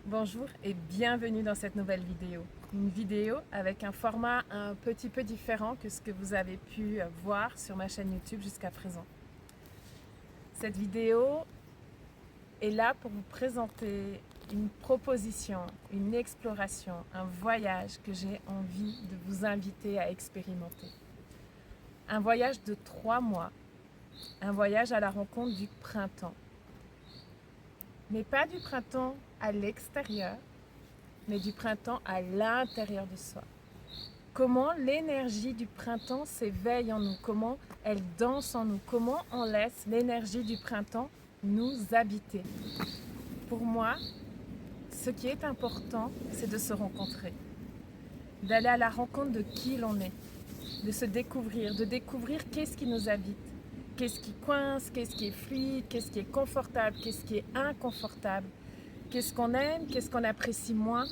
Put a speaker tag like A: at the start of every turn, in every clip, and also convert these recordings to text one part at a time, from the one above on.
A: Bonjour et bienvenue dans cette nouvelle vidéo. Une vidéo avec un format un petit peu différent que ce que vous avez pu voir sur ma chaîne YouTube jusqu'à présent. Cette vidéo est là pour vous présenter une proposition, une exploration, un voyage que j'ai envie de vous inviter à expérimenter. Un voyage de 3 mois, un voyage à la rencontre du printemps. Mais pas du printemps à l'extérieur, mais du printemps à l'intérieur de soi. Comment l'énergie du printemps s'éveille en nous, comment elle danse en nous, comment on laisse l'énergie du printemps nous habiter. Pour moi, ce qui est important, c'est de se rencontrer, d'aller à la rencontre de qui l'on est, de découvrir qu'est-ce qui nous habite, qu'est-ce qui coince, qu'est-ce qui est fluide, qu'est-ce qui est confortable, qu'est-ce qui est inconfortable, qu'est-ce qu'on aime, qu'est-ce qu'on apprécie moins.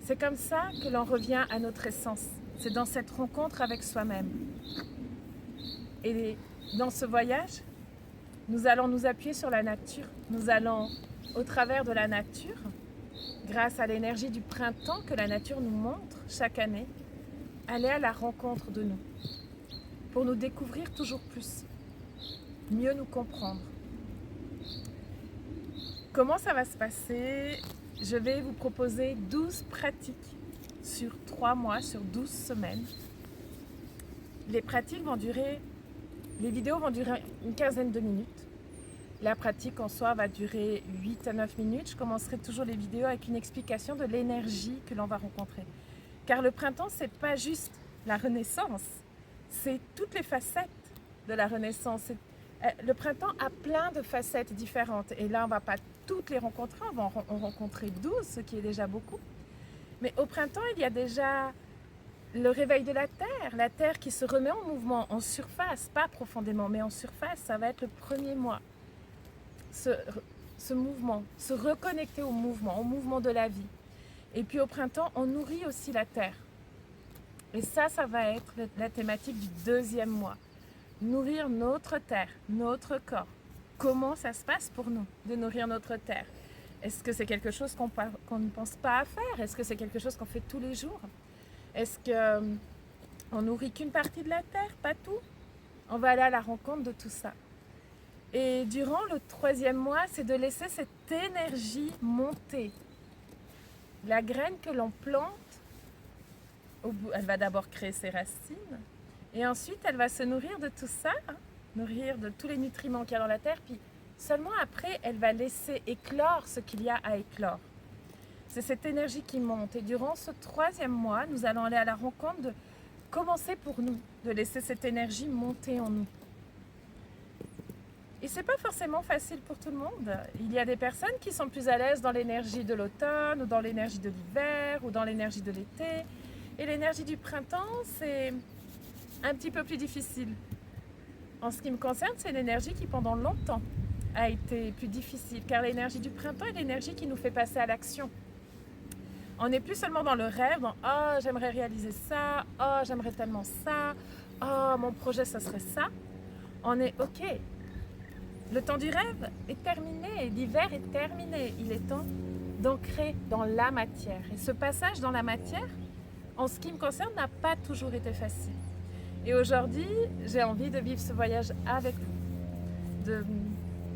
A: C'est comme ça que l'on revient à notre essence. C'est dans cette rencontre avec soi-même. Et dans ce voyage, nous allons nous appuyer sur la nature. Nous allons, au travers de la nature, grâce à l'énergie du printemps que la nature nous montre chaque année, aller à la rencontre de nous, pour nous découvrir toujours plus, mieux nous comprendre. Comment ça va se passer? Je vais vous proposer 12 pratiques sur 3 mois, sur 12 semaines. Les vidéos vont durer une quinzaine de minutes. La pratique en soi va durer 8 à 9 minutes. Je commencerai toujours les vidéos avec une explication de l'énergie que l'on va rencontrer. Car le printemps, c'est pas juste la renaissance, c'est toutes les facettes de la renaissance. Le printemps a plein de facettes différentes et là on ne va pas toutes les rencontrer, on va en rencontrer 12, ce qui est déjà beaucoup. Mais au printemps il y a déjà le réveil de la terre qui se remet en mouvement, en surface, pas profondément mais en surface, ça va être le premier mois. Ce mouvement, se reconnecter au mouvement de la vie. Et puis au printemps on nourrit aussi la terre. Et ça va être la thématique du deuxième mois. Nourrir notre terre, notre corps. Comment ça se passe pour nous de nourrir notre terre? Est-ce que c'est quelque chose qu'on ne pense pas à faire? Est-ce que c'est quelque chose qu'on fait tous les jours? Est-ce qu'on nourrit qu'une partie de la terre, pas tout? On va aller à la rencontre de tout ça. Et durant le troisième mois, c'est de laisser cette énergie monter. La graine que l'on plante, elle va d'abord créer ses racines. Et ensuite, elle va se nourrir de tout ça, nourrir de tous les nutriments qu'il y a dans la terre, puis seulement après, elle va laisser éclore ce qu'il y a à éclore. C'est cette énergie qui monte. Et durant ce troisième mois, nous allons aller à la rencontre de commencer pour nous, de laisser cette énergie monter en nous. Et c'est pas forcément facile pour tout le monde. Il y a des personnes qui sont plus à l'aise dans l'énergie de l'automne, ou dans l'énergie de l'hiver, ou dans l'énergie de l'été. Et l'énergie du printemps, c'est un petit peu plus difficile. En ce qui me concerne, c'est une énergie qui pendant longtemps a été plus difficile, car l'énergie du printemps est l'énergie qui nous fait passer à l'action. On n'est plus seulement dans le rêve, dans « oh, j'aimerais réaliser ça, oh, j'aimerais tellement ça, oh, mon projet, ça serait ça ». On est « ok, le temps du rêve est terminé, l'hiver est terminé, il est temps d'ancrer dans la matière ». Et ce passage dans la matière, en ce qui me concerne, n'a pas toujours été facile. Et aujourd'hui, j'ai envie de vivre ce voyage avec vous, de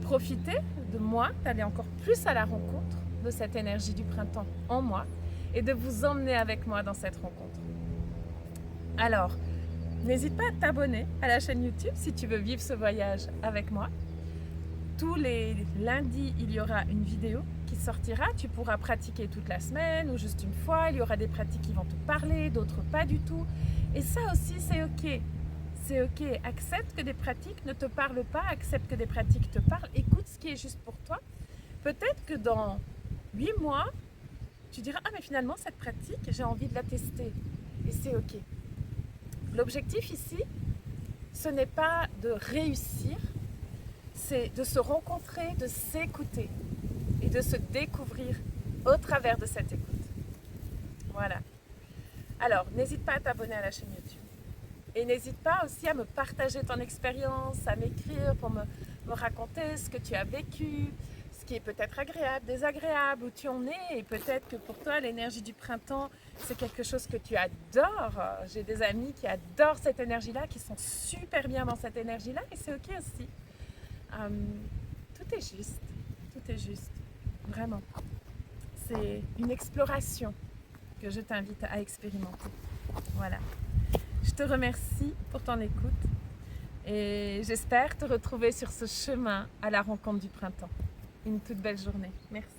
A: profiter de moi, d'aller encore plus à la rencontre de cette énergie du printemps en moi et de vous emmener avec moi dans cette rencontre. Alors, n'hésite pas à t'abonner à la chaîne YouTube si tu veux vivre ce voyage avec moi. Tous les lundis, il y aura une vidéo qui sortira. Tu pourras pratiquer toute la semaine ou juste une fois. Il y aura des pratiques qui vont te parler, d'autres pas du tout. Et ça aussi, c'est ok. C'est ok. Accepte que des pratiques ne te parlent pas. Accepte que des pratiques te parlent. Écoute ce qui est juste pour toi. Peut-être que dans 8 mois, tu diras « Ah, mais finalement, cette pratique, j'ai envie de la tester. » Et c'est ok. L'objectif ici, ce n'est pas de réussir, c'est de se rencontrer, de s'écouter et de se découvrir au travers de cette écoute. Voilà. Alors, n'hésite pas à t'abonner à la chaîne YouTube. Et n'hésite pas aussi à me partager ton expérience, à m'écrire pour me raconter ce que tu as vécu, qui est peut-être agréable, désagréable, où tu en es. Et peut-être que pour toi, l'énergie du printemps, c'est quelque chose que tu adores. J'ai des amis qui adorent cette énergie-là, qui sont super bien dans cette énergie-là, et c'est ok aussi. Tout est juste, tout est juste, vraiment. C'est une exploration que je t'invite à expérimenter. Voilà. Je te remercie pour ton écoute et j'espère te retrouver sur ce chemin à la rencontre du printemps. Une toute belle journée. Merci.